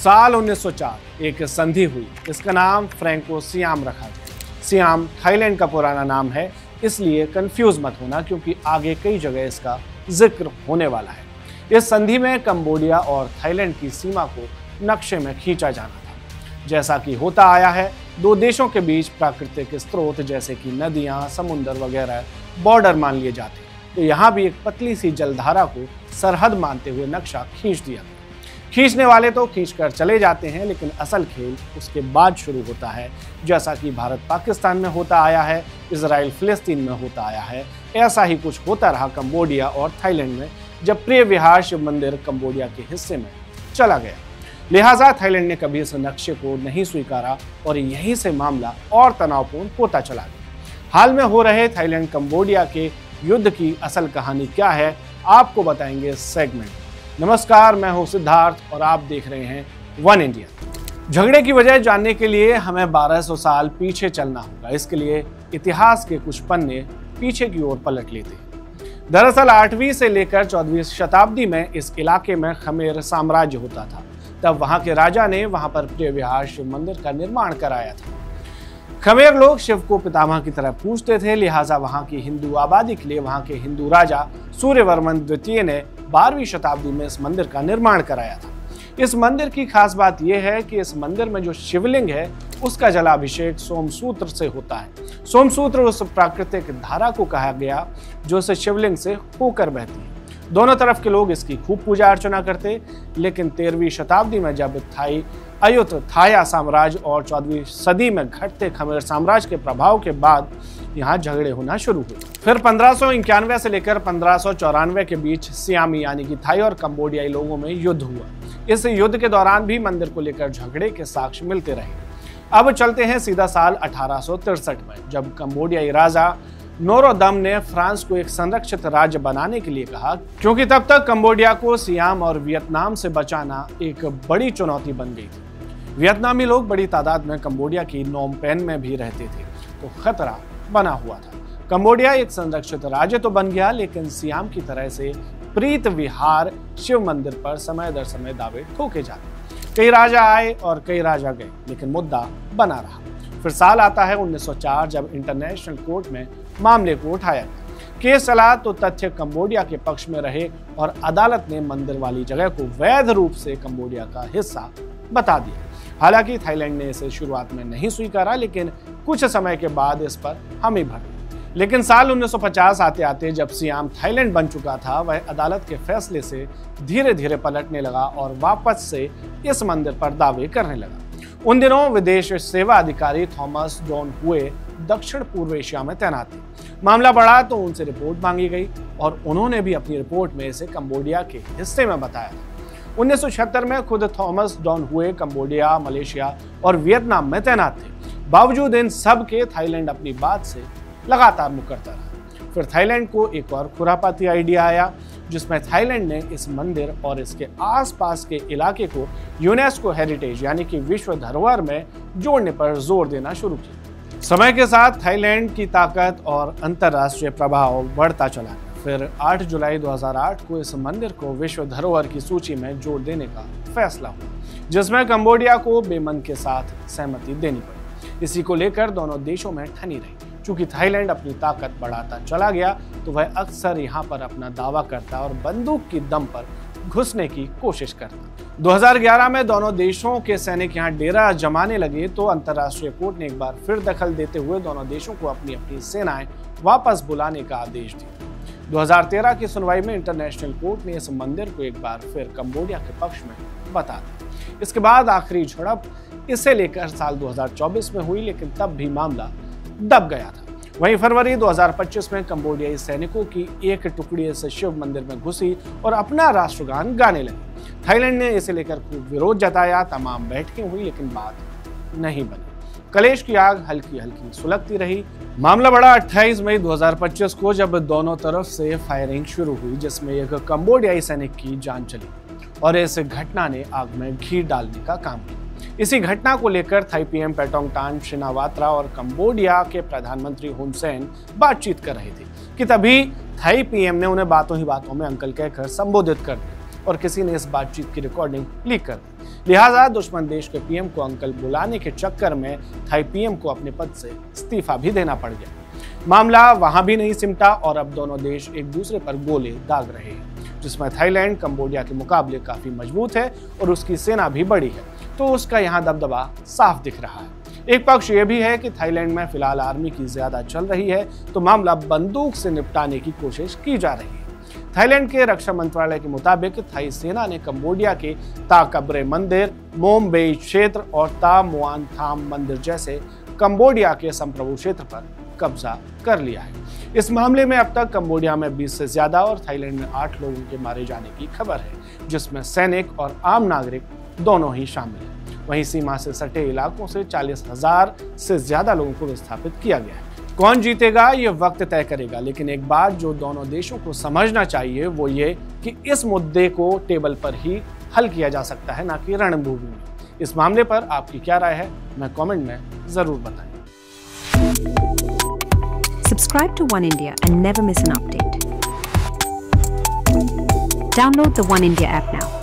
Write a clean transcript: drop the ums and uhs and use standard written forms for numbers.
साल 1904 एक संधि हुई, इसका नाम फ्रैंको सियाम रखा गया। सियाम थाईलैंड का पुराना नाम है, इसलिए कंफ्यूज मत होना क्योंकि आगे कई जगह इसका जिक्र होने वाला है। इस संधि में कंबोडिया और थाईलैंड की सीमा को नक्शे में खींचा जाना था। जैसा कि होता आया है, दो देशों के बीच प्राकृतिक स्रोत जैसे कि नदियां, समुद्र वगैरह बॉर्डर मान लिए जाते हैं, तो यहाँ भी एक पतली सी जलधारा को सरहद मानते हुए नक्शा खींच दिया गया। खींचने वाले तो खींचकर चले जाते हैं, लेकिन असल खेल उसके बाद शुरू होता है। जैसा कि भारत पाकिस्तान में होता आया है, इजराइल फिलिस्तीन में होता आया है, ऐसा ही कुछ होता रहा कंबोडिया और थाईलैंड में, जब प्रिय विहार शिव मंदिर कंबोडिया के हिस्से में चला गया। लिहाजा थाईलैंड ने कभी इस नक्शे को नहीं स्वीकारा और यहीं से मामला और तनावपूर्ण होता चला गया। हाल में हो रहे थाईलैंड कंबोडिया के युद्ध की असल कहानी क्या है, आपको बताएंगे इस सेगमेंट। नमस्कार, मैं हूं सिद्धार्थ और आप देख रहे हैं वन इंडिया। झगड़े की वजह जानने के लिए हमें 1200 साल पीछे चलना होगा। इसके लिए इतिहास के कुछ पन्ने पीछे की ओर पलट लेते हैं। दरअसल 8वीं से लेकर 14वीं शताब्दी में इस इलाके में खमेर साम्राज्य होता था। तब वहां के राजा ने वहां पर प्रिय विहार शिव मंदिर का निर्माण कराया था। खमेर लोग शिव को पितामह की तरह पूजते थे, लिहाजा वहां की हिंदू आबादी के लिए वहां के हिंदू राजा सूर्यवर्मन द्वितीय ने 12वीं शताब्दी में इस मंदिर का निर्माण कराया था। इस मंदिर की खास बात यह है कि इस मंदिर में जो शिवलिंग है उसका जलाभिषेक सोमसूत्र से होता है। सोमसूत्र उस प्राकृतिक धारा को कहा गया जो इस शिवलिंग से होकर बहती है। दोनों तरफ के लोग इसकी खूब पूजा अर्चना करते, लेकिन 13वीं शताब्दी में जब थाया साम्राज्य और 14वीं सदी में घटते खमेर साम्राज्य के प्रभाव के बाद यहाँ झगड़े होना शुरू हुए। फिर 1591 से लेकर 1594 के बीच सियामी यानी कि थाई और कंबोडियाई लोगों में युद्ध हुआ। इस युद्ध के दौरान भी मंदिर को लेकर झगड़े के साक्ष्य मिलते रहे। अब चलते हैं सीधा साल 1863 में, जब कंबोडियाई राजा नोरोदम ने फ्रांस को एक संरक्षित राज्य बनाने के लिए कहा, क्योंकि तब तक कंबोडिया को सियाम और वियतनाम से बचाना एक बड़ी चुनौती बन गई थी। वियतनामी लोग बड़ी तादाद में कंबोडिया की नोम पेन में भी रहते थे, तो खतरा बना हुआ था। कंबोडिया एक संरक्षित राज्य तो बन गया, लेकिन सियाम की तरह से प्रीत विहार शिव मंदिर पर समय दर समय दावे ठोके जाते। कई राजा आए और कई राजा गए, लेकिन मुद्दा बना रहा। फिर साल आता है 1904, जब इंटरनेशनल कोर्ट में मामले को उठाया गया। केस चला तो तथ्य कंबोडिया के पक्ष में रहे और अदालत ने मंदिर वाली जगह को वैध रूप से कंबोडिया का हिस्सा बता दिया। हालांकि थाईलैंड ने इसे शुरुआत में नहीं स्वीकारा, लेकिन कुछ समय के बाद इस पर हामी भर। लेकिन साल 1950 आते आते जब सियाम थाईलैंड बन चुका था, वह अदालत के फैसले से धीरे धीरे पलटने लगा और वापस से इस मंदिर पर दावे करने लगा। उन दिनों विदेश सेवा अधिकारी थॉमस डॉन हुए दक्षिण पूर्व एशिया में तैनात थे। मामला बढ़ा तो उनसे रिपोर्ट मांगी गई और उन्होंने भी अपनी रिपोर्ट में इसे कंबोडिया के हिस्से में बताया था। 1976 में खुद थॉमस डॉन हुए कंबोडिया, मलेशिया और वियतनाम में तैनात थे। बावजूद इन सब के थाईलैंड अपनी बात से लगातार मुकरता रहा। फिर थाईलैंड को एक और खुरापाती आइडिया आया, जिसमें थाईलैंड ने इस मंदिर और इसके आसपास के इलाके को यूनेस्को हेरिटेज यानी कि विश्व धरोहर में जोड़ने पर जोर देना शुरू किया। समय के साथ थाईलैंड की ताकत और अंतर्राष्ट्रीय प्रभाव बढ़ता चला गया। फिर 8 जुलाई 2008 को इस मंदिर को विश्व धरोहर की सूची में जोड़ देने का फैसला हुआ, जिसमें कंबोडिया को बेमन के साथ सहमति देनी पड़ी। इसी को लेकर दोनों देशों में ठनी रही। चूंकि थाईलैंड अपनी ताकत बढ़ाता चला गया, तो वह अक्सर यहाँ पर अपना दावा करता और बंदूक की दम पर घुसने की कोशिश करता। 2011 में दोनों देशों के सैनिक यहाँ डेरा जमाने लगे, तो अंतर्राष्ट्रीय कोर्ट ने एक बार फिर दखल देते हुए दोनों देशों को अपनी अपनी सेनाएं वापस बुलाने का आदेश दिया। 2013 की सुनवाई में इंटरनेशनल कोर्ट ने इस मंदिर को एक बार फिर कंबोडिया के पक्ष में बता दिया। इसके बाद आखिरी झड़प इसे लेकर साल 2024 में हुई, लेकिन तब भी मामला दब गया था। वहीं फरवरी 2025 में कंबोडियाई सैनिकों की एक टुकड़ी इस शिव मंदिर में घुसी और अपना राष्ट्रगान गाने लगी। थाईलैंड ने इसे लेकर खूब विरोध जताया, तमाम बैठकें हुई, लेकिन बात नहीं बनी। कलेश की आग हल्की हल्की सुलगती रही। मामला बढ़ा 28 मई 2025 को, जब दोनों तरफ से फायरिंग शुरू हुई, जिसमें एक कंबोडियाई सैनिक की जान चली और इस घटना ने आग में घी डालने का काम किया। इसी घटना को लेकर थाई पीएम पेटोंगटान शिनावात्रा और कंबोडिया के प्रधानमंत्री हुन सेन बातचीत कर रहे थे कि तभी थाई पीएम ने उन्हें बातों ही बातों में अंकल कहकर संबोधित कर दिया। और किसी ने इस बातचीत की रिकॉर्डिंग लीक कर दी। लिहाजा दुश्मन देश के पीएम को अंकल बुलाने के चक्कर में थाई पीएम को अपने पद से इस्तीफा भी देना पड़ गया। मामला वहां भी नहीं सिमटा और अब दोनों देश एक दूसरे पर गोले दाग रहे हैं, जिसमें थाईलैंड कंबोडिया के मुकाबले काफी मजबूत है और उसकी सेना भी बड़ी है, तो उसका यहाँ दबदबा साफ दिख रहा है। एक पक्ष ये भी है कि थाईलैंड में फिलहाल आर्मी की ज्यादा चल रही है, तो मामला बंदूक से निपटाने की कोशिश की जा रही है। थाईलैंड के रक्षा मंत्रालय के मुताबिक थाई सेना ने कंबोडिया के ता कब्रे मंदिर, मोम बेई क्षेत्र और ता मुआन थाम मंदिर जैसे कंबोडिया के संप्रभु क्षेत्र पर कब्जा कर लिया है। इस मामले में अब तक कंबोडिया में 20 से ज्यादा और थाईलैंड में 8 लोगों के मारे जाने की खबर है, जिसमें सैनिक और आम नागरिक दोनों ही शामिल हैं। वहीं सीमा से सटे इलाकों से 40,000 से ज्यादा लोगों को विस्थापित किया गया है। कौन जीतेगा ये वक्त तय करेगा, लेकिन एक बात जो दोनों देशों को समझना चाहिए वो ये कि इस मुद्दे को टेबल पर ही हल किया जा सकता है, ना कि रणभूमि में। इस मामले पर आपकी क्या राय है, मैं कमेंट में जरूर बताएं। Subscribe to One India and never miss an update. Download the One India app now.